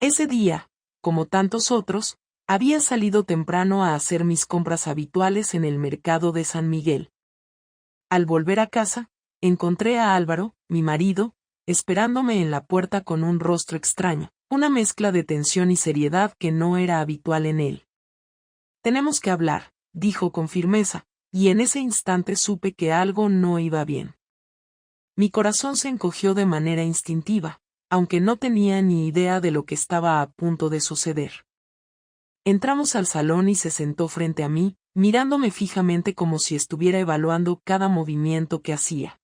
Ese día, como tantos otros, había salido temprano a hacer mis compras habituales en el mercado de San Miguel. Al volver a casa, encontré a Álvaro, mi marido, esperándome en la puerta con un rostro extraño, una mezcla de tensión y seriedad que no era habitual en él. «Tenemos que hablar», dijo con firmeza, y en ese instante supe que algo no iba bien. Mi corazón se encogió de manera instintiva, aunque no tenía ni idea de lo que estaba a punto de suceder. Entramos al salón y se sentó frente a mí, mirándome fijamente como si estuviera evaluando cada movimiento que hacía.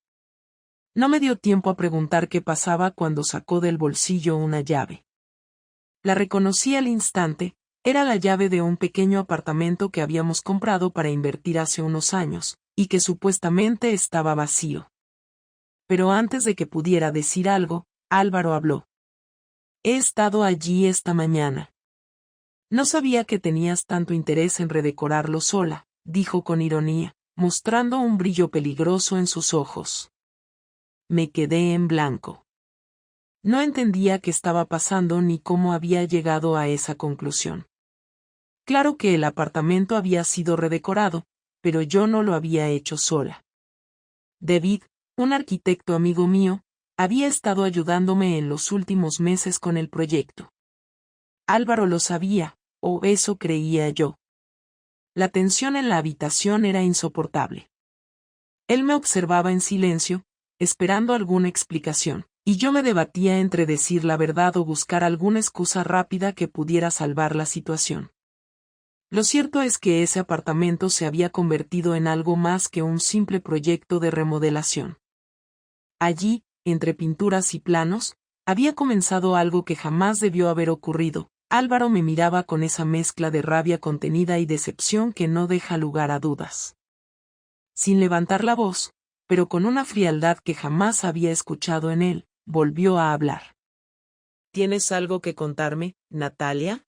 No me dio tiempo a preguntar qué pasaba cuando sacó del bolsillo una llave. La reconocí al instante, era la llave de un pequeño apartamento que habíamos comprado para invertir hace unos años, y que supuestamente estaba vacío. Pero antes de que pudiera decir algo, Álvaro habló. «He estado allí esta mañana». «No sabía que tenías tanto interés en redecorarlo sola», dijo con ironía, mostrando un brillo peligroso en sus ojos. Me quedé en blanco. No entendía qué estaba pasando ni cómo había llegado a esa conclusión. Claro que el apartamento había sido redecorado, pero yo no lo había hecho sola. David, un arquitecto amigo mío, había estado ayudándome en los últimos meses con el proyecto. Álvaro lo sabía, o eso creía yo. La tensión en la habitación era insoportable. Él me observaba en silencio, esperando alguna explicación, y yo me debatía entre decir la verdad o buscar alguna excusa rápida que pudiera salvar la situación. Lo cierto es que ese apartamento se había convertido en algo más que un simple proyecto de remodelación. Allí, entre pinturas y planos, había comenzado algo que jamás debió haber ocurrido. Álvaro me miraba con esa mezcla de rabia contenida y decepción que no deja lugar a dudas. Sin levantar la voz, pero con una frialdad que jamás había escuchado en él, volvió a hablar. «¿Tienes algo que contarme, Natalia?»,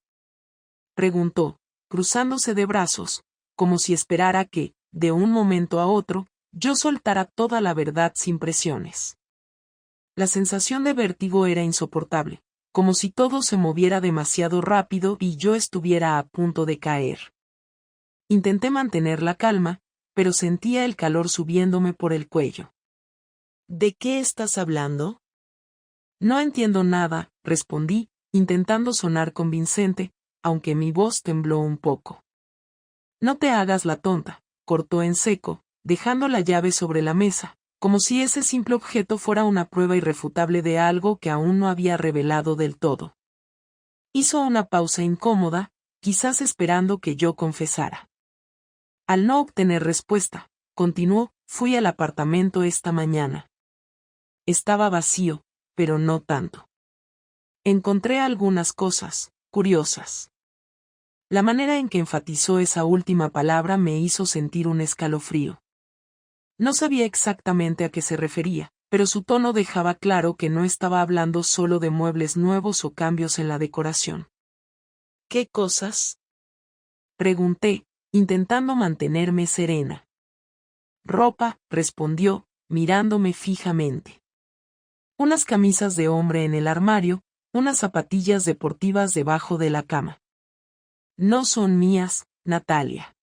preguntó, cruzándose de brazos, como si esperara que, de un momento a otro, yo soltara toda la verdad sin presiones. La sensación de vértigo era insoportable, como si todo se moviera demasiado rápido y yo estuviera a punto de caer. Intenté mantener la calma, pero sentía el calor subiéndome por el cuello. «¿De qué estás hablando?». «No entiendo nada», respondí, intentando sonar convincente, aunque mi voz tembló un poco. «No te hagas la tonta», cortó en seco, dejando la llave sobre la mesa, como si ese simple objeto fuera una prueba irrefutable de algo que aún no había revelado del todo. Hizo una pausa incómoda, quizás esperando que yo confesara. Al no obtener respuesta, continuó, «Fui al apartamento esta mañana. Estaba vacío, pero no tanto. Encontré algunas cosas curiosas». La manera en que enfatizó esa última palabra me hizo sentir un escalofrío. No sabía exactamente a qué se refería, pero su tono dejaba claro que no estaba hablando solo de muebles nuevos o cambios en la decoración. «¿Qué cosas?», pregunté, intentando mantenerme serena. «Ropa», respondió, mirándome fijamente. «Unas camisas de hombre en el armario, unas zapatillas deportivas debajo de la cama». «No son mías, Natalia».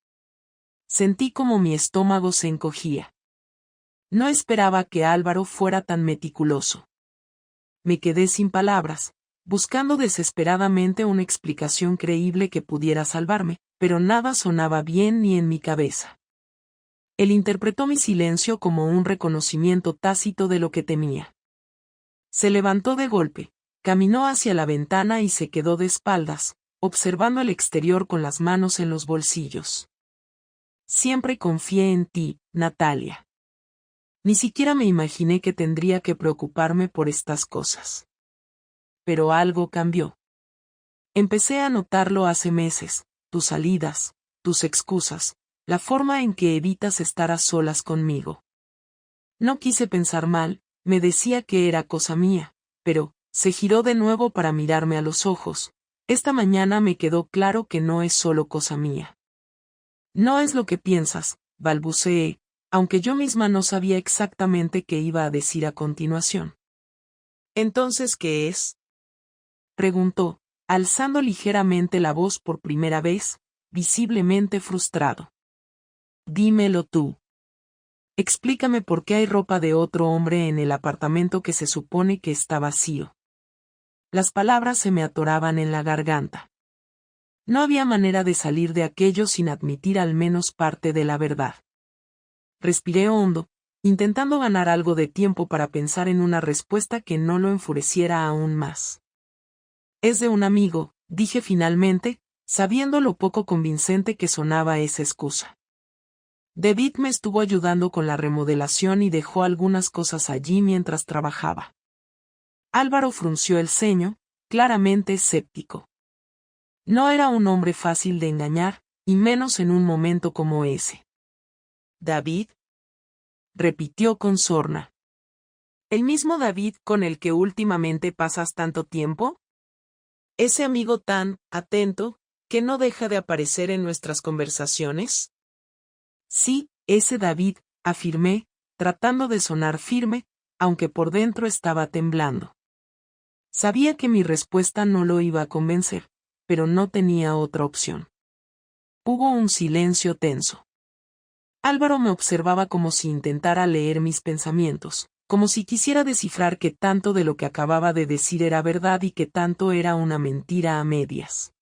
Sentí como mi estómago se encogía. No esperaba que Álvaro fuera tan meticuloso. Me quedé sin palabras, buscando desesperadamente una explicación creíble que pudiera salvarme, pero nada sonaba bien ni en mi cabeza. Él interpretó mi silencio como un reconocimiento tácito de lo que temía. Se levantó de golpe, caminó hacia la ventana y se quedó de espaldas, observando el exterior con las manos en los bolsillos. «Siempre confié en ti, Natalia. Ni siquiera me imaginé que tendría que preocuparme por estas cosas. Pero algo cambió. Empecé a notarlo hace meses, tus salidas, tus excusas, la forma en que evitas estar a solas conmigo. No quise pensar mal, me decía que era cosa mía, pero», se giró de nuevo para mirarme a los ojos, «esta mañana me quedó claro que no es solo cosa mía». «No es lo que piensas», balbuceé, aunque yo misma no sabía exactamente qué iba a decir a continuación. «¿Entonces qué es?», preguntó, alzando ligeramente la voz por primera vez, visiblemente frustrado. Dímelo tú. Explícame por qué hay ropa de otro hombre en el apartamento que se supone que está vacío. Las palabras se me atoraban en la garganta. No había manera de salir de aquello sin admitir al menos parte de la verdad. Respiré hondo, intentando ganar algo de tiempo para pensar en una respuesta que no lo enfureciera aún más. Es de un amigo, dije finalmente, sabiendo lo poco convincente que sonaba esa excusa. David me estuvo ayudando con la remodelación y dejó algunas cosas allí mientras trabajaba. Álvaro frunció el ceño, claramente escéptico. No era un hombre fácil de engañar, y menos en un momento como ese. ¿David? Repitió con sorna. ¿El mismo David con el que últimamente pasas tanto tiempo? ¿Ese amigo tan atento, que no deja de aparecer en nuestras conversaciones? Sí, ese David, afirmé, tratando de sonar firme, aunque por dentro estaba temblando. Sabía que mi respuesta no lo iba a convencer, pero no tenía otra opción. Hubo un silencio tenso. Álvaro me observaba como si intentara leer mis pensamientos, como si quisiera descifrar qué tanto de lo que acababa de decir era verdad y qué tanto era una mentira a medias.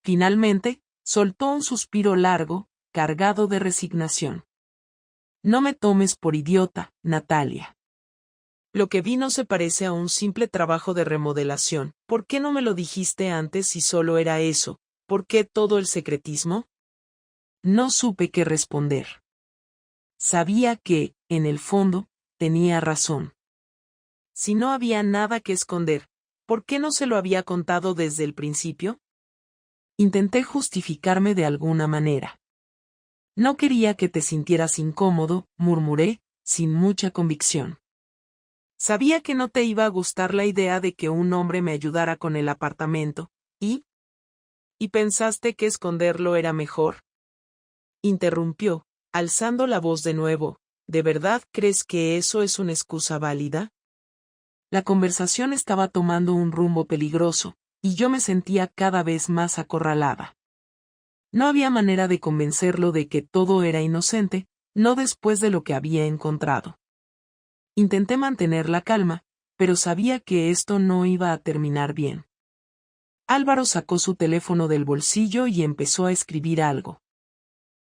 Finalmente, soltó un suspiro largo, cargado de resignación. No me tomes por idiota, Natalia. Lo que vi no se parece a un simple trabajo de remodelación. ¿Por qué no me lo dijiste antes si solo era eso? ¿Por qué todo el secretismo? No supe qué responder. Sabía que, en el fondo, tenía razón. Si no había nada que esconder, ¿por qué no se lo había contado desde el principio? Intenté justificarme de alguna manera. No quería que te sintieras incómodo, murmuré, sin mucha convicción. Sabía que no te iba a gustar la idea de que un hombre me ayudara con el apartamento, ¿y pensaste que esconderlo era mejor? Interrumpió, alzando la voz de nuevo. ¿De verdad crees que eso es una excusa válida? La conversación estaba tomando un rumbo peligroso, y yo me sentía cada vez más acorralada. No había manera de convencerlo de que todo era inocente, no después de lo que había encontrado. Intenté mantener la calma, pero sabía que esto no iba a terminar bien. Álvaro sacó su teléfono del bolsillo y empezó a escribir algo.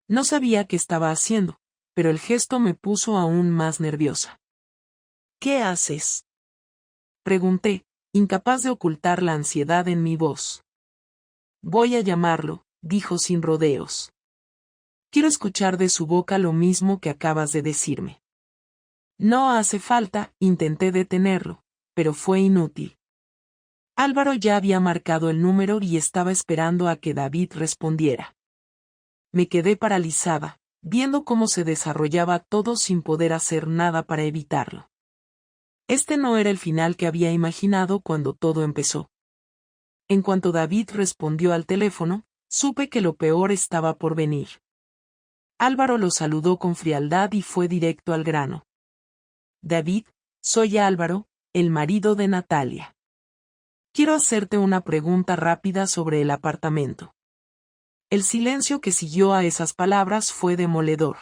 No sabía qué estaba haciendo, pero el gesto me puso aún más nerviosa. ¿Qué haces? Pregunté, incapaz de ocultar la ansiedad en mi voz. Voy a llamarlo, dijo sin rodeos. Quiero escuchar de su boca lo mismo que acabas de decirme. No hace falta, intenté detenerlo, pero fue inútil. Álvaro ya había marcado el número y estaba esperando a que David respondiera. Me quedé paralizada, viendo cómo se desarrollaba todo sin poder hacer nada para evitarlo. Este no era el final que había imaginado cuando todo empezó. En cuanto David respondió al teléfono, supe que lo peor estaba por venir. Álvaro lo saludó con frialdad y fue directo al grano. David, soy Álvaro, el marido de Natalia. Quiero hacerte una pregunta rápida sobre el apartamento. El silencio que siguió a esas palabras fue demoledor.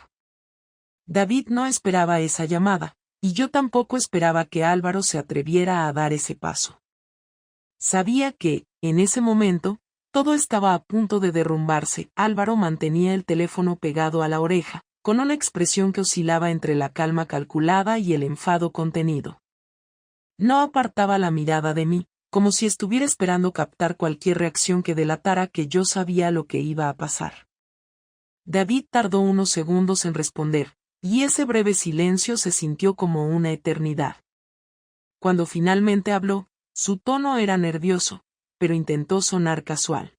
David no esperaba esa llamada, y yo tampoco esperaba que Álvaro se atreviera a dar ese paso. Sabía que, en ese momento, todo estaba a punto de derrumbarse. Álvaro mantenía el teléfono pegado a la oreja, con una expresión que oscilaba entre la calma calculada y el enfado contenido. No apartaba la mirada de mí, como si estuviera esperando captar cualquier reacción que delatara que yo sabía lo que iba a pasar. David tardó unos segundos en responder, y ese breve silencio se sintió como una eternidad. Cuando finalmente habló, su tono era nervioso, pero intentó sonar casual.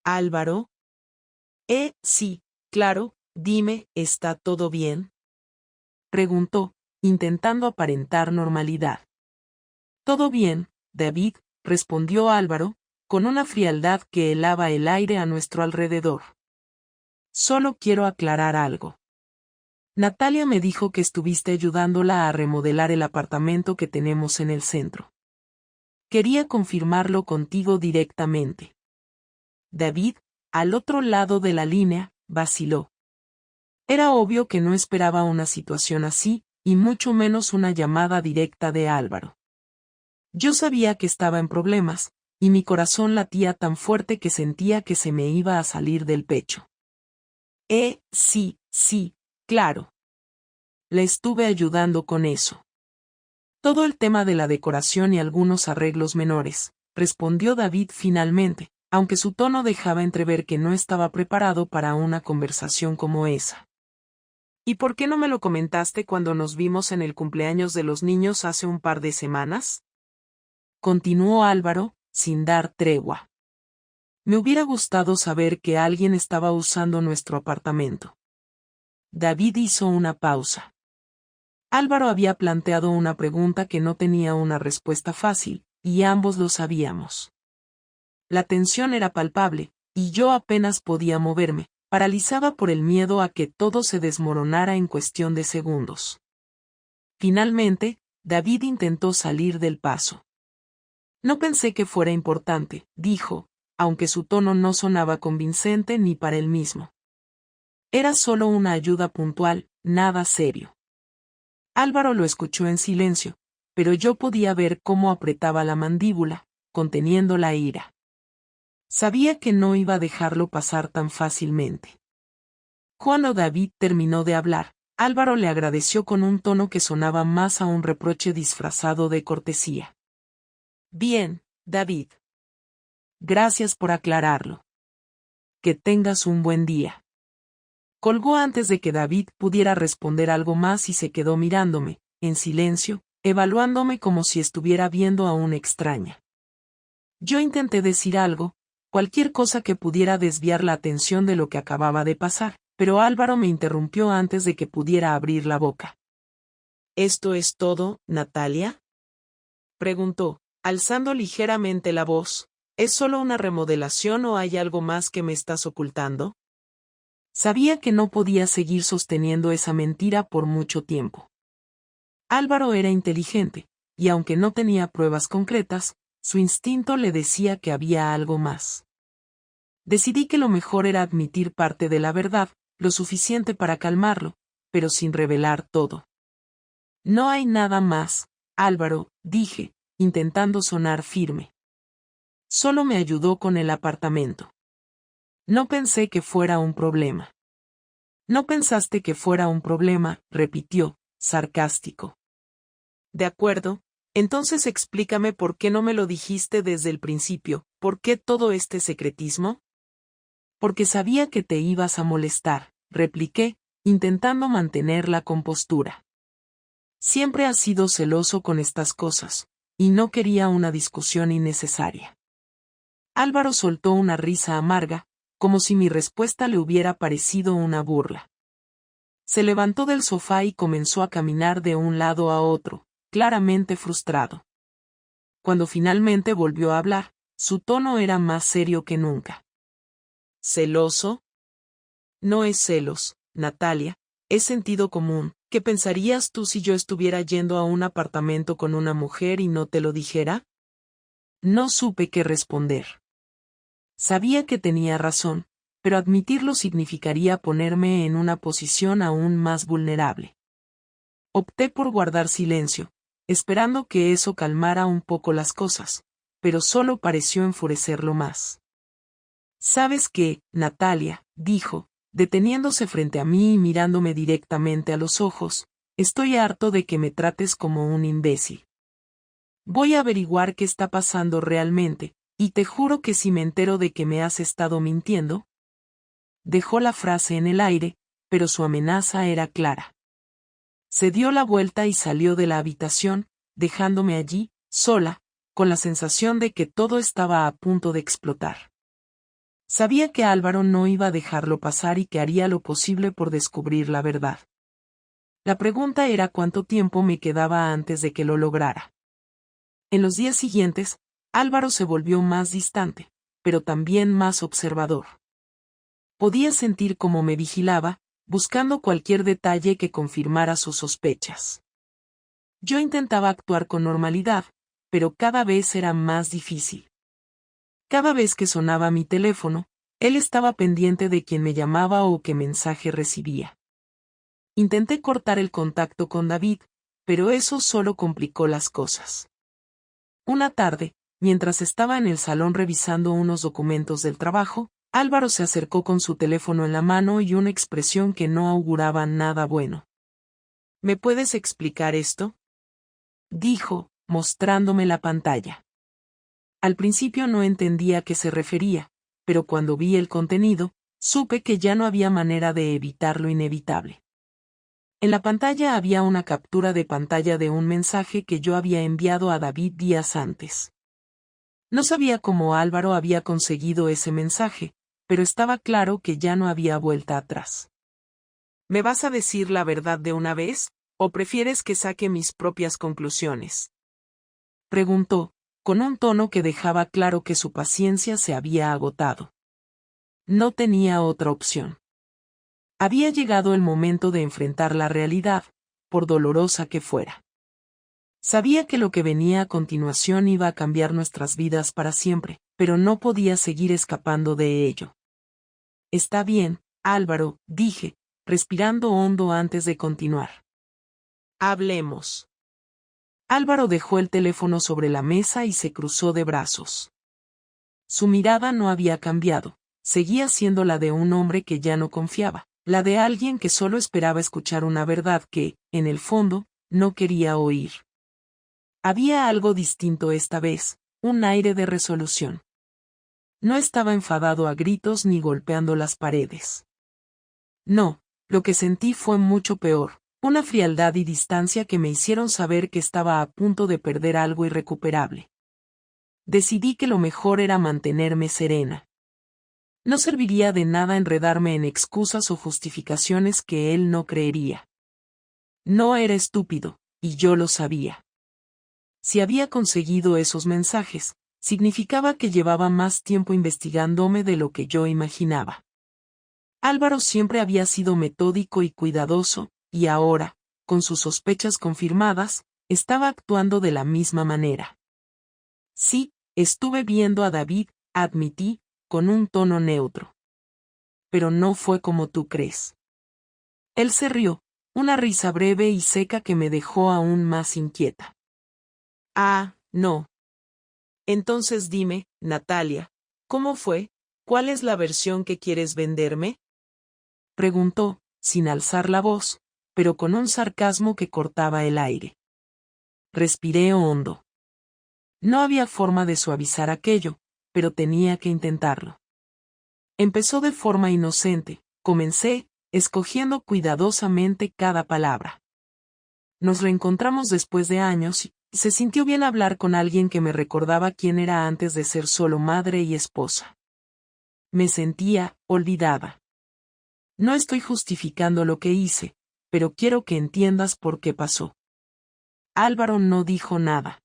¿Álvaro? Sí, claro, dime, ¿está todo bien? Preguntó, intentando aparentar normalidad. Todo bien, David, respondió Álvaro, con una frialdad que helaba el aire a nuestro alrededor. Solo quiero aclarar algo. Natalia me dijo que estuviste ayudándola a remodelar el apartamento que tenemos en el centro. Quería confirmarlo contigo directamente. David, al otro lado de la línea, vaciló. Era obvio que no esperaba una situación así, y mucho menos una llamada directa de Álvaro. Yo sabía que estaba en problemas, y mi corazón latía tan fuerte que sentía que se me iba a salir del pecho. Sí, claro. Le estuve ayudando con eso. Todo el tema de la decoración y algunos arreglos menores, respondió David finalmente, aunque su tono dejaba entrever que no estaba preparado para una conversación como esa. ¿Y por qué no me lo comentaste cuando nos vimos en el cumpleaños de los niños hace un par de semanas? Continuó Álvaro, sin dar tregua. Me hubiera gustado saber que alguien estaba usando nuestro apartamento. David hizo una pausa. Álvaro había planteado una pregunta que no tenía una respuesta fácil, y ambos lo sabíamos. La tensión era palpable, y yo apenas podía moverme, paralizada por el miedo a que todo se desmoronara en cuestión de segundos. Finalmente, David intentó salir del paso. No pensé que fuera importante, dijo, aunque su tono no sonaba convincente ni para él mismo. Era solo una ayuda puntual, nada serio. Álvaro lo escuchó en silencio, pero yo podía ver cómo apretaba la mandíbula, conteniendo la ira. Sabía que no iba a dejarlo pasar tan fácilmente. Cuando David terminó de hablar, Álvaro le agradeció con un tono que sonaba más a un reproche disfrazado de cortesía. Bien, David. Gracias por aclararlo. Que tengas un buen día. Colgó antes de que David pudiera responder algo más y se quedó mirándome, en silencio, evaluándome como si estuviera viendo a una extraña. Yo intenté decir algo, cualquier cosa que pudiera desviar la atención de lo que acababa de pasar, pero Álvaro me interrumpió antes de que pudiera abrir la boca. ¿Esto es todo, Natalia? Preguntó, alzando ligeramente la voz. ¿Es solo una remodelación o hay algo más que me estás ocultando? Sabía que no podía seguir sosteniendo esa mentira por mucho tiempo. Álvaro era inteligente, y aunque no tenía pruebas concretas, su instinto le decía que había algo más. Decidí que lo mejor era admitir parte de la verdad, lo suficiente para calmarlo, pero sin revelar todo. No hay nada más, Álvaro, dije, intentando sonar firme. Solo me ayudó con el apartamento. No pensé que fuera un problema. No pensaste que fuera un problema, repitió, sarcástico. De acuerdo, entonces explícame por qué no me lo dijiste desde el principio, ¿por qué todo este secretismo? Porque sabía que te ibas a molestar, repliqué, intentando mantener la compostura. Siempre has sido celoso con estas cosas, y no quería una discusión innecesaria. Álvaro soltó una risa amarga, como si mi respuesta le hubiera parecido una burla. Se levantó del sofá y comenzó a caminar de un lado a otro, claramente frustrado. Cuando finalmente volvió a hablar, su tono era más serio que nunca. ¿Celoso? No es celos, Natalia, es sentido común. ¿Qué pensarías tú si yo estuviera yendo a un apartamento con una mujer y no te lo dijera? No supe qué responder. Sabía que tenía razón, pero admitirlo significaría ponerme en una posición aún más vulnerable. Opté por guardar silencio, esperando que eso calmara un poco las cosas, pero solo pareció enfurecerlo más. ¿Sabes qué, Natalia?, dijo, deteniéndose frente a mí y mirándome directamente a los ojos, estoy harto de que me trates como un imbécil. Voy a averiguar qué está pasando realmente, y te juro que si me entero de que me has estado mintiendo. Dejó la frase en el aire, pero su amenaza era clara. Se dio la vuelta y salió de la habitación, dejándome allí, sola, con la sensación de que todo estaba a punto de explotar. Sabía que Álvaro no iba a dejarlo pasar y que haría lo posible por descubrir la verdad. La pregunta era cuánto tiempo me quedaba antes de que lo lograra. En los días siguientes, Álvaro se volvió más distante, pero también más observador. Podía sentir cómo me vigilaba, buscando cualquier detalle que confirmara sus sospechas. Yo intentaba actuar con normalidad, pero cada vez era más difícil. Cada vez que sonaba mi teléfono, él estaba pendiente de quién me llamaba o qué mensaje recibía. Intenté cortar el contacto con David, pero eso solo complicó las cosas. Una tarde, mientras estaba en el salón revisando unos documentos del trabajo, Álvaro se acercó con su teléfono en la mano y una expresión que no auguraba nada bueno. ¿Me puedes explicar esto?, dijo, mostrándome la pantalla. Al principio no entendía a qué se refería, pero cuando vi el contenido, supe que ya no había manera de evitar lo inevitable. En la pantalla había una captura de pantalla de un mensaje que yo había enviado a David días antes. No sabía cómo Álvaro había conseguido ese mensaje, pero estaba claro que ya no había vuelta atrás. ¿Me vas a decir la verdad de una vez, o prefieres que saque mis propias conclusiones?, preguntó, con un tono que dejaba claro que su paciencia se había agotado. No tenía otra opción. Había llegado el momento de enfrentar la realidad, por dolorosa que fuera. Sabía que lo que venía a continuación iba a cambiar nuestras vidas para siempre, pero no podía seguir escapando de ello. Está bien, Álvaro, dije, respirando hondo antes de continuar. Hablemos. Álvaro dejó el teléfono sobre la mesa y se cruzó de brazos. Su mirada no había cambiado, seguía siendo la de un hombre que ya no confiaba, la de alguien que solo esperaba escuchar una verdad que, en el fondo, no quería oír. Había algo distinto esta vez, un aire de resolución. No estaba enfadado a gritos ni golpeando las paredes. No, lo que sentí fue mucho peor, una frialdad y distancia que me hicieron saber que estaba a punto de perder algo irrecuperable. Decidí que lo mejor era mantenerme serena. No serviría de nada enredarme en excusas o justificaciones que él no creería. No era estúpido, y yo lo sabía. Si había conseguido esos mensajes, significaba que llevaba más tiempo investigándome de lo que yo imaginaba. Álvaro siempre había sido metódico y cuidadoso, y ahora, con sus sospechas confirmadas, estaba actuando de la misma manera. Sí, estuve viendo a David, admití, con un tono neutro. Pero no fue como tú crees. Él se rió, una risa breve y seca que me dejó aún más inquieta. Ah, no. Entonces dime, Natalia, ¿cómo fue? ¿Cuál es la versión que quieres venderme?, preguntó, sin alzar la voz, pero con un sarcasmo que cortaba el aire. Respiré hondo. No había forma de suavizar aquello, pero tenía que intentarlo. Empezó de forma inocente, comencé, escogiendo cuidadosamente cada palabra. Nos reencontramos después de años y se sintió bien hablar con alguien que me recordaba quién era antes de ser solo madre y esposa. Me sentía olvidada. No estoy justificando lo que hice, pero quiero que entiendas por qué pasó. Álvaro no dijo nada.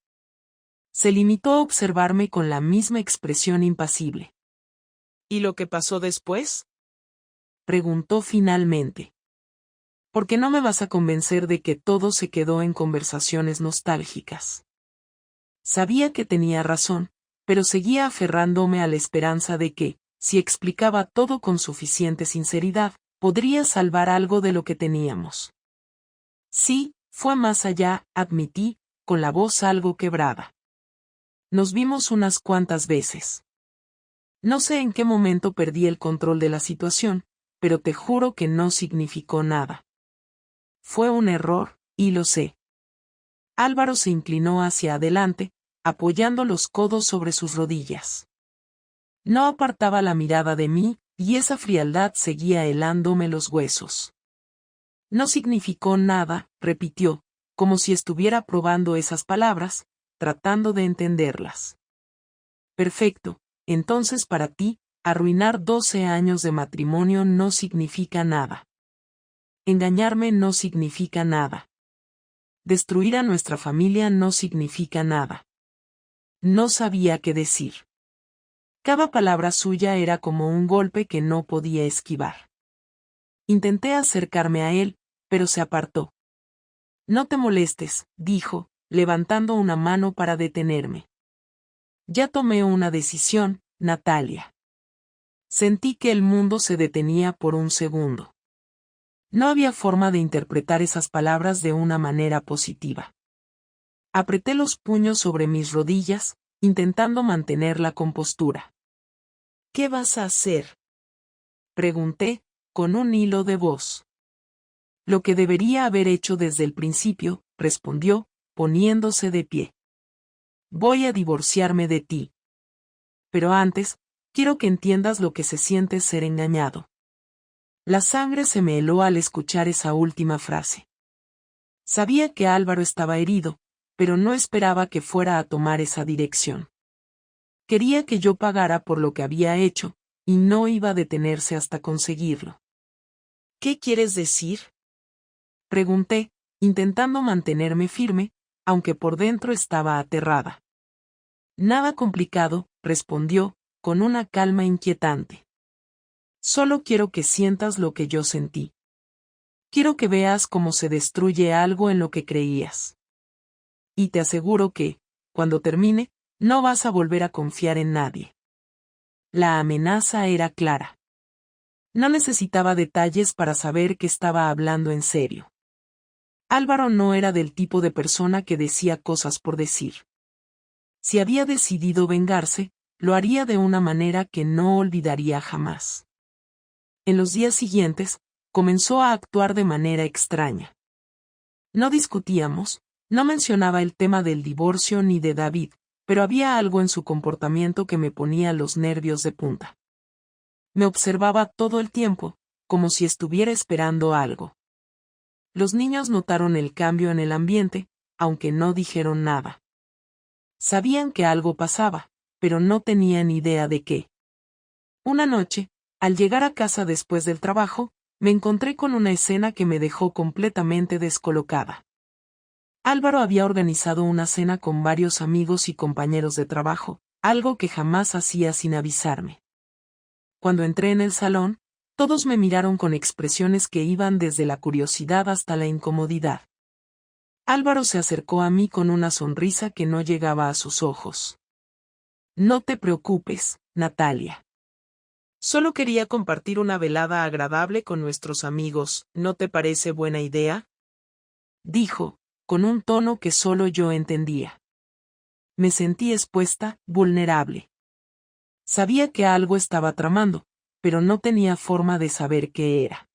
Se limitó a observarme con la misma expresión impasible. ¿Y lo que pasó después?, preguntó finalmente. ¿Por qué no me vas a convencer de que todo se quedó en conversaciones nostálgicas? Sabía que tenía razón, pero seguía aferrándome a la esperanza de que, si explicaba todo con suficiente sinceridad, podría salvar algo de lo que teníamos. Sí, fue más allá, admití, con la voz algo quebrada. Nos vimos unas cuantas veces. No sé en qué momento perdí el control de la situación, pero te juro que no significó nada. Fue un error, y lo sé. Álvaro se inclinó hacia adelante, apoyando los codos sobre sus rodillas. No apartaba la mirada de mí, y esa frialdad seguía helándome los huesos. No significó nada, repitió, como si estuviera probando esas palabras, tratando de entenderlas. Perfecto, entonces para ti, arruinar 12 años de matrimonio no significa nada. Engañarme no significa nada. Destruir a nuestra familia no significa nada. No sabía qué decir. Cada palabra suya era como un golpe que no podía esquivar. Intenté acercarme a él, pero se apartó. No te molestes, dijo, levantando una mano para detenerme. Ya tomé una decisión, Natalia. Sentí que el mundo se detenía por un segundo. No había forma de interpretar esas palabras de una manera positiva. Apreté los puños sobre mis rodillas, intentando mantener la compostura. ¿Qué vas a hacer?, pregunté, con un hilo de voz. Lo que debería haber hecho desde el principio, respondió, poniéndose de pie. Voy a divorciarme de ti. Pero antes, quiero que entiendas lo que se siente ser engañado. La sangre se me heló al escuchar esa última frase. Sabía que Álvaro estaba herido, pero no esperaba que fuera a tomar esa dirección. Quería que yo pagara por lo que había hecho, y no iba a detenerse hasta conseguirlo. ¿Qué quieres decir?, pregunté, intentando mantenerme firme, aunque por dentro estaba aterrada. Nada complicado, respondió, con una calma inquietante. Solo quiero que sientas lo que yo sentí. Quiero que veas cómo se destruye algo en lo que creías. Y te aseguro que, cuando termine, no vas a volver a confiar en nadie. La amenaza era clara. No necesitaba detalles para saber que estaba hablando en serio. Álvaro no era del tipo de persona que decía cosas por decir. Si había decidido vengarse, lo haría de una manera que no olvidaría jamás. En los días siguientes, comenzó a actuar de manera extraña. No discutíamos, no mencionaba el tema del divorcio ni de David, pero había algo en su comportamiento que me ponía los nervios de punta. Me observaba todo el tiempo, como si estuviera esperando algo. Los niños notaron el cambio en el ambiente, aunque no dijeron nada. Sabían que algo pasaba, pero no tenían idea de qué. Una noche, al llegar a casa después del trabajo, me encontré con una escena que me dejó completamente descolocada. Álvaro había organizado una cena con varios amigos y compañeros de trabajo, algo que jamás hacía sin avisarme. Cuando entré en el salón, todos me miraron con expresiones que iban desde la curiosidad hasta la incomodidad. Álvaro se acercó a mí con una sonrisa que no llegaba a sus ojos. No te preocupes, Natalia. Solo quería compartir una velada agradable con nuestros amigos, ¿no te parece buena idea?, dijo, con un tono que solo yo entendía. Me sentí expuesta, vulnerable. Sabía que algo estaba tramando, pero no tenía forma de saber qué era.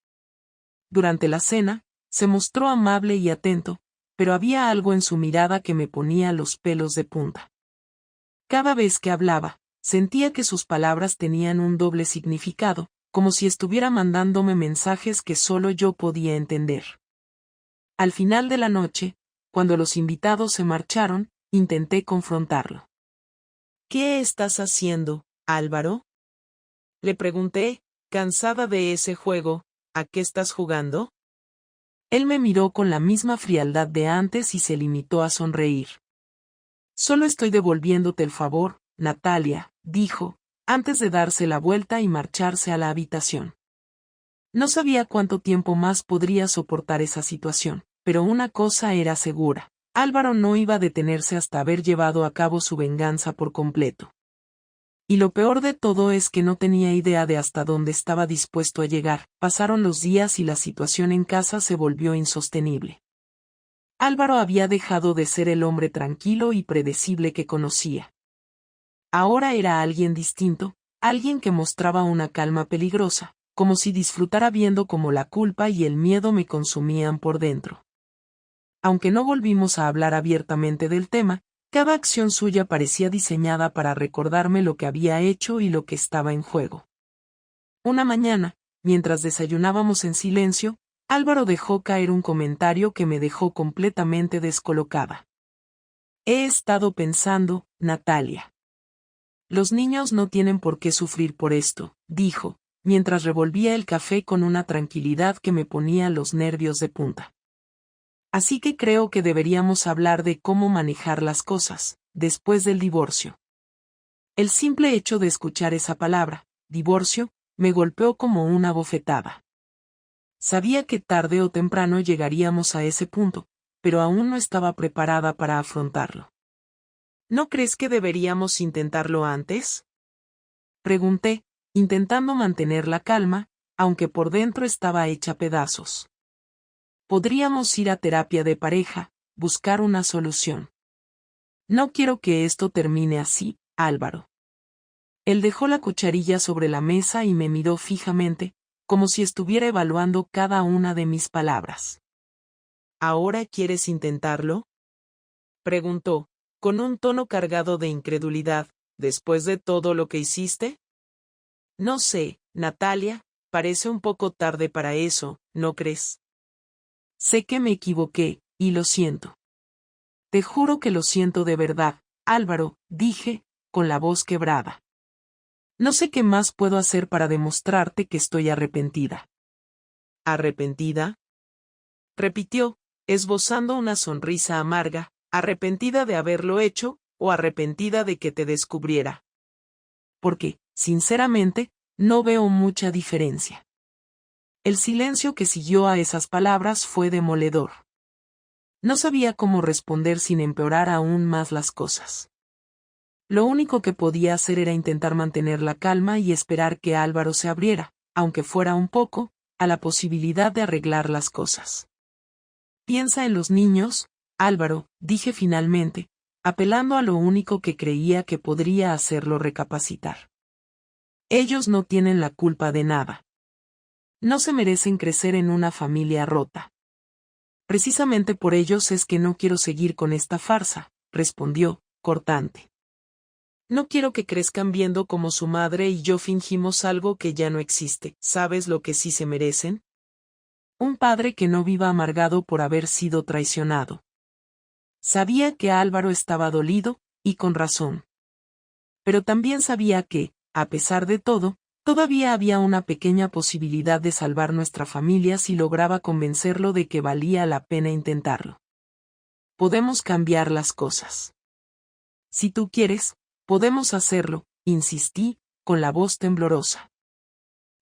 Durante la cena, se mostró amable y atento, pero había algo en su mirada que me ponía los pelos de punta. Cada vez que hablaba, sentía que sus palabras tenían un doble significado, como si estuviera mandándome mensajes que solo yo podía entender. Al final de la noche, cuando los invitados se marcharon, intenté confrontarlo. ¿Qué estás haciendo, Álvaro?, le pregunté, cansada de ese juego. ¿A qué estás jugando? Él me miró con la misma frialdad de antes y se limitó a sonreír. Solo estoy devolviéndote el favor, Natalia, dijo, antes de darse la vuelta y marcharse a la habitación. No sabía cuánto tiempo más podría soportar esa situación, pero una cosa era segura: Álvaro no iba a detenerse hasta haber llevado a cabo su venganza por completo. Y lo peor de todo es que no tenía idea de hasta dónde estaba dispuesto a llegar. Pasaron los días y la situación en casa se volvió insostenible. Álvaro había dejado de ser el hombre tranquilo y predecible que conocía. Ahora era alguien distinto, alguien que mostraba una calma peligrosa, como si disfrutara viendo cómo la culpa y el miedo me consumían por dentro. Aunque no volvimos a hablar abiertamente del tema, cada acción suya parecía diseñada para recordarme lo que había hecho y lo que estaba en juego. Una mañana, mientras desayunábamos en silencio, Álvaro dejó caer un comentario que me dejó completamente descolocada. He estado pensando, Natalia. Los niños no tienen por qué sufrir por esto, dijo, mientras revolvía el café con una tranquilidad que me ponía los nervios de punta. Así que creo que deberíamos hablar de cómo manejar las cosas, después del divorcio. El simple hecho de escuchar esa palabra, divorcio, me golpeó como una bofetada. Sabía que tarde o temprano llegaríamos a ese punto, pero aún no estaba preparada para afrontarlo. ¿No crees que deberíamos intentarlo antes?, pregunté, intentando mantener la calma, aunque por dentro estaba hecha pedazos. Podríamos ir a terapia de pareja, buscar una solución. No quiero que esto termine así, Álvaro. Él dejó la cucharilla sobre la mesa y me miró fijamente, como si estuviera evaluando cada una de mis palabras. ¿Ahora quieres intentarlo?, preguntó, con un tono cargado de incredulidad, ¿después de todo lo que hiciste? No sé, Natalia, parece un poco tarde para eso, ¿no crees? Sé que me equivoqué, y lo siento. Te juro que lo siento de verdad, Álvaro, dije, con la voz quebrada. No sé qué más puedo hacer para demostrarte que estoy arrepentida. ¿Arrepentida?, repitió, esbozando una sonrisa amarga, ¿arrepentida de haberlo hecho, o arrepentida de que te descubriera? Porque, sinceramente, no veo mucha diferencia. El silencio que siguió a esas palabras fue demoledor. No sabía cómo responder sin empeorar aún más las cosas. Lo único que podía hacer era intentar mantener la calma y esperar que Álvaro se abriera, aunque fuera un poco, a la posibilidad de arreglar las cosas. Piensa en los niños, Álvaro, dije finalmente, apelando a lo único que creía que podría hacerlo recapacitar. Ellos no tienen la culpa de nada. No se merecen crecer en una familia rota. Precisamente por ellos es que no quiero seguir con esta farsa, respondió, cortante. No quiero que crezcan viendo cómo su madre y yo fingimos algo que ya no existe. ¿Sabes lo que sí se merecen? Un padre que no viva amargado por haber sido traicionado. Sabía que Álvaro estaba dolido, y con razón. Pero también sabía que, a pesar de todo, todavía había una pequeña posibilidad de salvar nuestra familia si lograba convencerlo de que valía la pena intentarlo. Podemos cambiar las cosas. Si tú quieres, podemos hacerlo, insistí, con la voz temblorosa.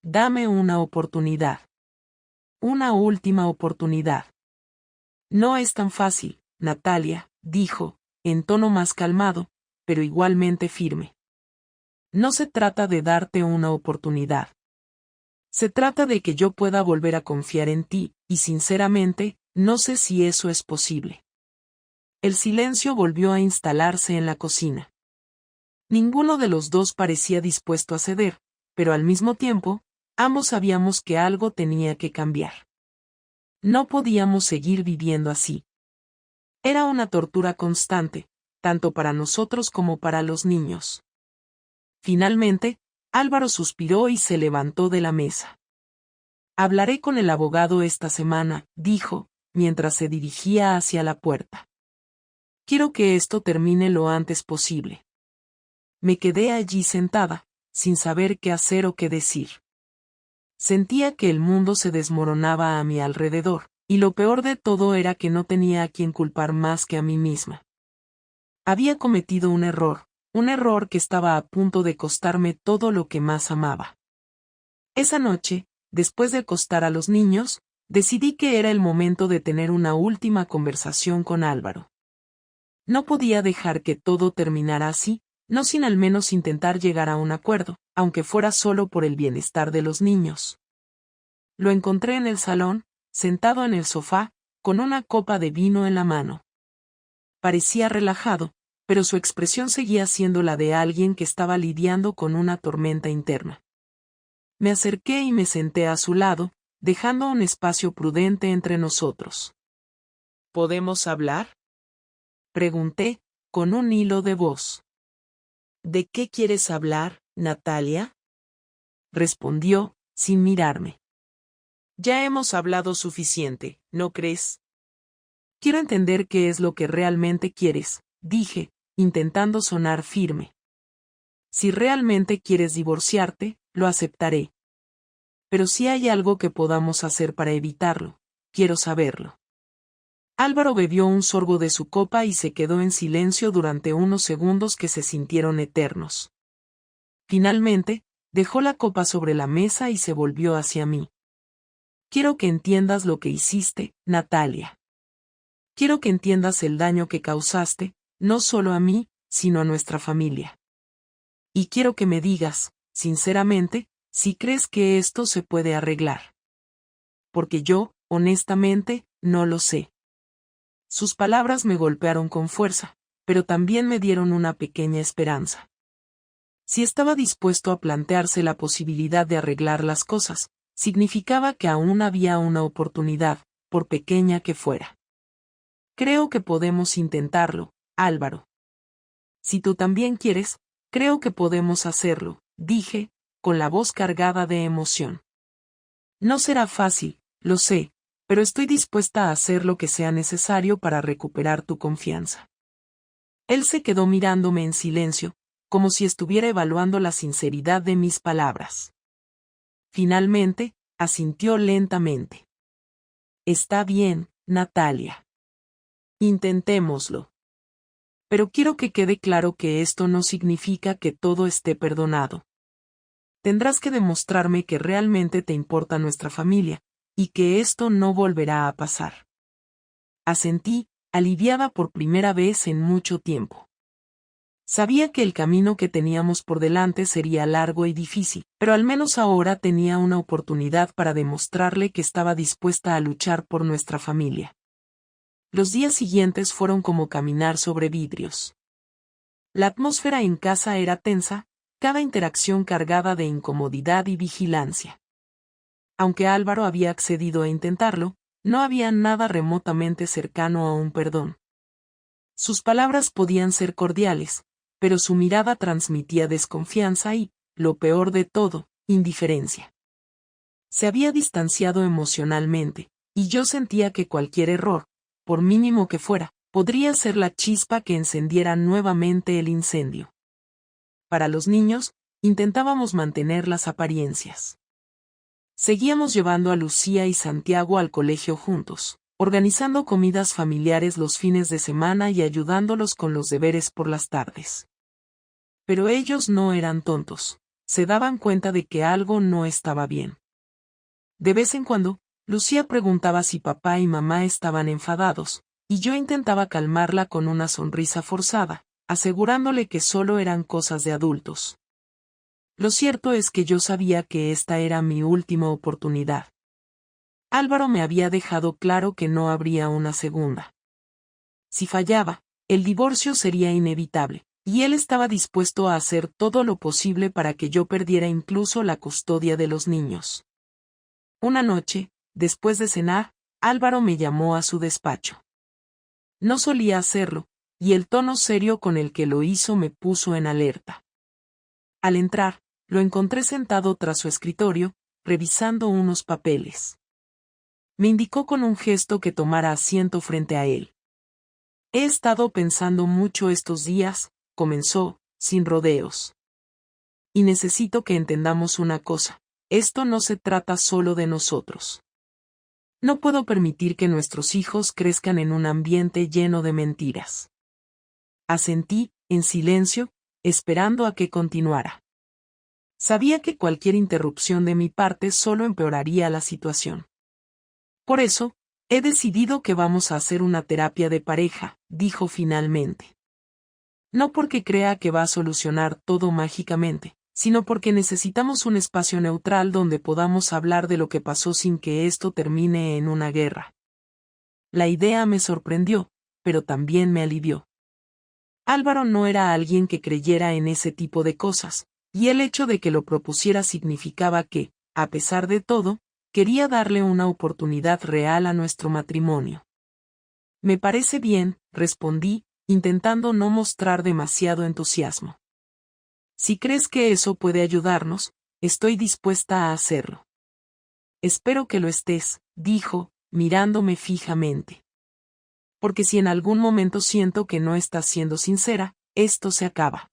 Dame una oportunidad. Una última oportunidad. No es tan fácil, Natalia, dijo, en tono más calmado, pero igualmente firme. No se trata de darte una oportunidad. Se trata de que yo pueda volver a confiar en ti, y sinceramente, no sé si eso es posible. El silencio volvió a instalarse en la cocina. Ninguno de los dos parecía dispuesto a ceder, pero al mismo tiempo, ambos sabíamos que algo tenía que cambiar. No podíamos seguir viviendo así. Era una tortura constante, tanto para nosotros como para los niños. Finalmente, Álvaro suspiró y se levantó de la mesa. Hablaré con el abogado esta semana, dijo, mientras se dirigía hacia la puerta. Quiero que esto termine lo antes posible. Me quedé allí sentada, sin saber qué hacer o qué decir. Sentía que el mundo se desmoronaba a mi alrededor, y lo peor de todo era que no tenía a quien culpar más que a mí misma. Había cometido un error que estaba a punto de costarme todo lo que más amaba. Esa noche, después de acostar a los niños, decidí que era el momento de tener una última conversación con Álvaro. No podía dejar que todo terminara así, no sin al menos intentar llegar a un acuerdo, aunque fuera solo por el bienestar de los niños. Lo encontré en el salón, sentado en el sofá, con una copa de vino en la mano. Parecía relajado, pero su expresión seguía siendo la de alguien que estaba lidiando con una tormenta interna. Me acerqué y me senté a su lado, dejando un espacio prudente entre nosotros. ¿Podemos hablar?, pregunté, con un hilo de voz. ¿De qué quieres hablar, Natalia?, respondió, sin mirarme. Ya hemos hablado suficiente, ¿no crees? Quiero entender qué es lo que realmente quieres, dije, intentando sonar firme. Si realmente quieres divorciarte, lo aceptaré. Pero si hay algo que podamos hacer para evitarlo, quiero saberlo. Álvaro bebió un sorbo de su copa y se quedó en silencio durante unos segundos que se sintieron eternos. Finalmente, dejó la copa sobre la mesa y se volvió hacia mí. Quiero que entiendas lo que hiciste, Natalia. Quiero que entiendas el daño que causaste, no solo a mí, sino a nuestra familia. Y quiero que me digas, sinceramente, si crees que esto se puede arreglar. Porque yo, honestamente, no lo sé. Sus palabras me golpearon con fuerza, pero también me dieron una pequeña esperanza. Si estaba dispuesto a plantearse la posibilidad de arreglar las cosas, significaba que aún había una oportunidad, por pequeña que fuera. Creo que podemos intentarlo, Álvaro. Si tú también quieres, creo que podemos hacerlo, dije, con la voz cargada de emoción. No será fácil, lo sé, pero estoy dispuesta a hacer lo que sea necesario para recuperar tu confianza. Él se quedó mirándome en silencio, como si estuviera evaluando la sinceridad de mis palabras. Finalmente, asintió lentamente. Está bien, Natalia. Intentémoslo. Pero quiero que quede claro que esto no significa que todo esté perdonado. Tendrás que demostrarme que realmente te importa nuestra familia, y que esto no volverá a pasar. Asentí, aliviada por primera vez en mucho tiempo. Sabía que el camino que teníamos por delante sería largo y difícil, pero al menos ahora tenía una oportunidad para demostrarle que estaba dispuesta a luchar por nuestra familia. Los días siguientes fueron como caminar sobre vidrios. La atmósfera en casa era tensa, cada interacción cargada de incomodidad y vigilancia. Aunque Álvaro había accedido a intentarlo, no había nada remotamente cercano a un perdón. Sus palabras podían ser cordiales, pero su mirada transmitía desconfianza y, lo peor de todo, indiferencia. Se había distanciado emocionalmente, y yo sentía que cualquier error, por mínimo que fuera, podría ser la chispa que encendiera nuevamente el incendio. Para los niños, intentábamos mantener las apariencias. Seguíamos llevando a Lucía y Santiago al colegio juntos, organizando comidas familiares los fines de semana y ayudándolos con los deberes por las tardes. Pero ellos no eran tontos, se daban cuenta de que algo no estaba bien. De vez en cuando, Lucía preguntaba si papá y mamá estaban enfadados, y yo intentaba calmarla con una sonrisa forzada, asegurándole que solo eran cosas de adultos. Lo cierto es que yo sabía que esta era mi última oportunidad. Álvaro me había dejado claro que no habría una segunda. Si fallaba, el divorcio sería inevitable, y él estaba dispuesto a hacer todo lo posible para que yo perdiera incluso la custodia de los niños. Una noche, después de cenar, Álvaro me llamó a su despacho. No solía hacerlo, y el tono serio con el que lo hizo me puso en alerta. Al entrar, lo encontré sentado tras su escritorio, revisando unos papeles. Me indicó con un gesto que tomara asiento frente a él. He estado pensando mucho estos días, comenzó, sin rodeos. Y necesito que entendamos una cosa, esto no se trata solo de nosotros. No puedo permitir que nuestros hijos crezcan en un ambiente lleno de mentiras. Asentí, en silencio, esperando a que continuara. Sabía que cualquier interrupción de mi parte solo empeoraría la situación. Por eso, he decidido que vamos a hacer una terapia de pareja, dijo finalmente. No porque crea que va a solucionar todo mágicamente, sino porque necesitamos un espacio neutral donde podamos hablar de lo que pasó sin que esto termine en una guerra. La idea me sorprendió, pero también me alivió. Álvaro no era alguien que creyera en ese tipo de cosas, y el hecho de que lo propusiera significaba que, a pesar de todo, quería darle una oportunidad real a nuestro matrimonio. Me parece bien, respondí, intentando no mostrar demasiado entusiasmo. Si crees que eso puede ayudarnos, estoy dispuesta a hacerlo. Espero que lo estés, dijo, mirándome fijamente. Porque si en algún momento siento que no estás siendo sincera, esto se acaba.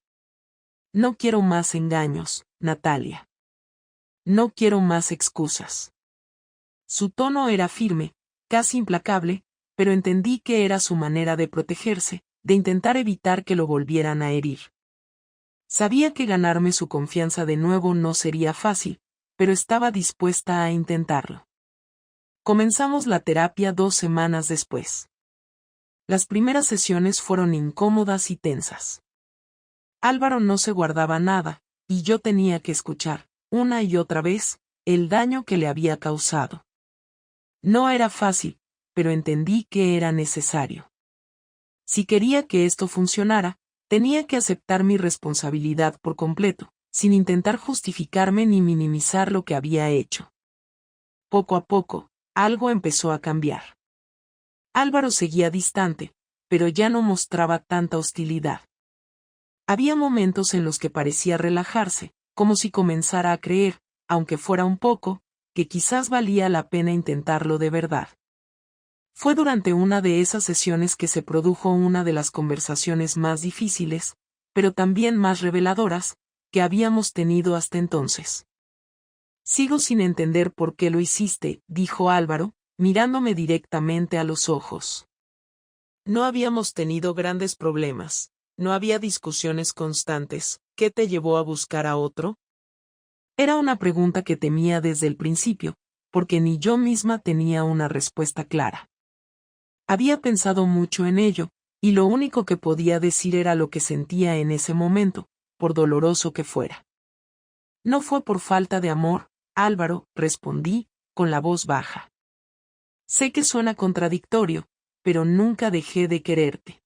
No quiero más engaños, Natalia. No quiero más excusas. Su tono era firme, casi implacable, pero entendí que era su manera de protegerse, de intentar evitar que lo volvieran a herir. Sabía que ganarme su confianza de nuevo no sería fácil, pero estaba dispuesta a intentarlo. Comenzamos la terapia 2 semanas después. Las primeras sesiones fueron incómodas y tensas. Álvaro no se guardaba nada, y yo tenía que escuchar, una y otra vez, el daño que le había causado. No era fácil, pero entendí que era necesario. Si quería que esto funcionara, tenía que aceptar mi responsabilidad por completo, sin intentar justificarme ni minimizar lo que había hecho. Poco a poco, algo empezó a cambiar. Álvaro seguía distante, pero ya no mostraba tanta hostilidad. Había momentos en los que parecía relajarse, como si comenzara a creer, aunque fuera un poco, que quizás valía la pena intentarlo de verdad. Fue durante una de esas sesiones que se produjo una de las conversaciones más difíciles, pero también más reveladoras, que habíamos tenido hasta entonces. Sigo sin entender por qué lo hiciste, dijo Álvaro, mirándome directamente a los ojos. No habíamos tenido grandes problemas, no había discusiones constantes. ¿Qué te llevó a buscar a otro? Era una pregunta que temía desde el principio, porque ni yo misma tenía una respuesta clara. Había pensado mucho en ello, y lo único que podía decir era lo que sentía en ese momento, por doloroso que fuera. No fue por falta de amor, Álvaro, respondí, con la voz baja. Sé que suena contradictorio, pero nunca dejé de quererte.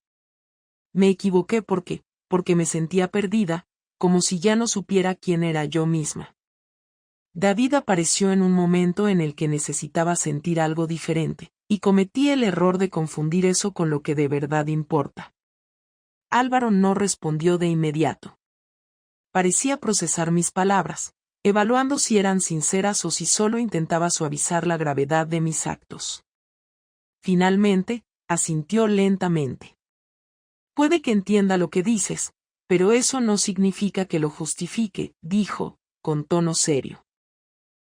Me equivoqué porque me sentía perdida, como si ya no supiera quién era yo misma. David apareció en un momento en el que necesitaba sentir algo diferente, y cometí el error de confundir eso con lo que de verdad importa. Álvaro no respondió de inmediato. Parecía procesar mis palabras, evaluando si eran sinceras o si solo intentaba suavizar la gravedad de mis actos. Finalmente, asintió lentamente. Puede que entienda lo que dices, pero eso no significa que lo justifique, dijo, con tono serio.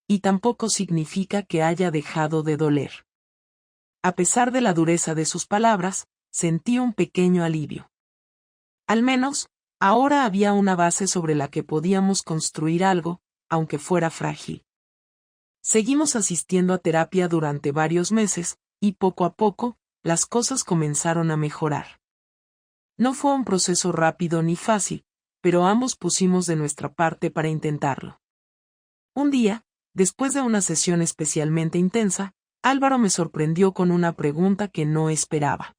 Y tampoco significa que haya dejado de doler. A pesar de la dureza de sus palabras, sentí un pequeño alivio. Al menos, ahora había una base sobre la que podíamos construir algo, aunque fuera frágil. Seguimos asistiendo a terapia durante varios meses, y poco a poco, las cosas comenzaron a mejorar. No fue un proceso rápido ni fácil, pero ambos pusimos de nuestra parte para intentarlo. Un día, después de una sesión especialmente intensa, Álvaro me sorprendió con una pregunta que no esperaba.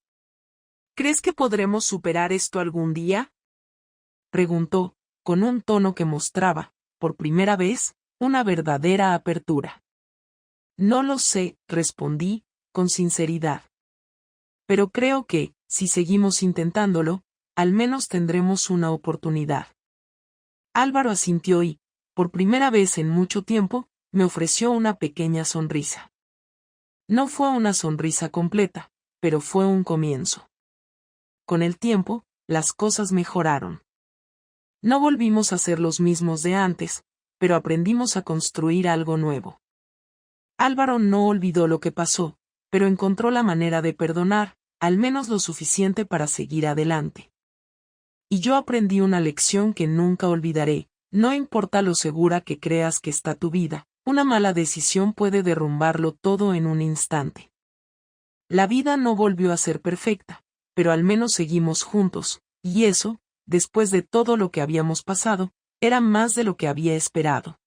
¿Crees que podremos superar esto algún día? Preguntó, con un tono que mostraba, por primera vez, una verdadera apertura. No lo sé, respondí, con sinceridad. Pero creo que, si seguimos intentándolo, al menos tendremos una oportunidad. Álvaro asintió y, por primera vez en mucho tiempo, me ofreció una pequeña sonrisa. No fue una sonrisa completa, pero fue un comienzo. Con el tiempo, las cosas mejoraron. No volvimos a ser los mismos de antes, pero aprendimos a construir algo nuevo. Álvaro no olvidó lo que pasó, pero encontró la manera de perdonar, al menos lo suficiente para seguir adelante. Y yo aprendí una lección que nunca olvidaré: no importa lo segura que creas que está tu vida, una mala decisión puede derrumbarlo todo en un instante. La vida no volvió a ser perfecta, pero al menos seguimos juntos, y eso, después de todo lo que habíamos pasado, era más de lo que había esperado.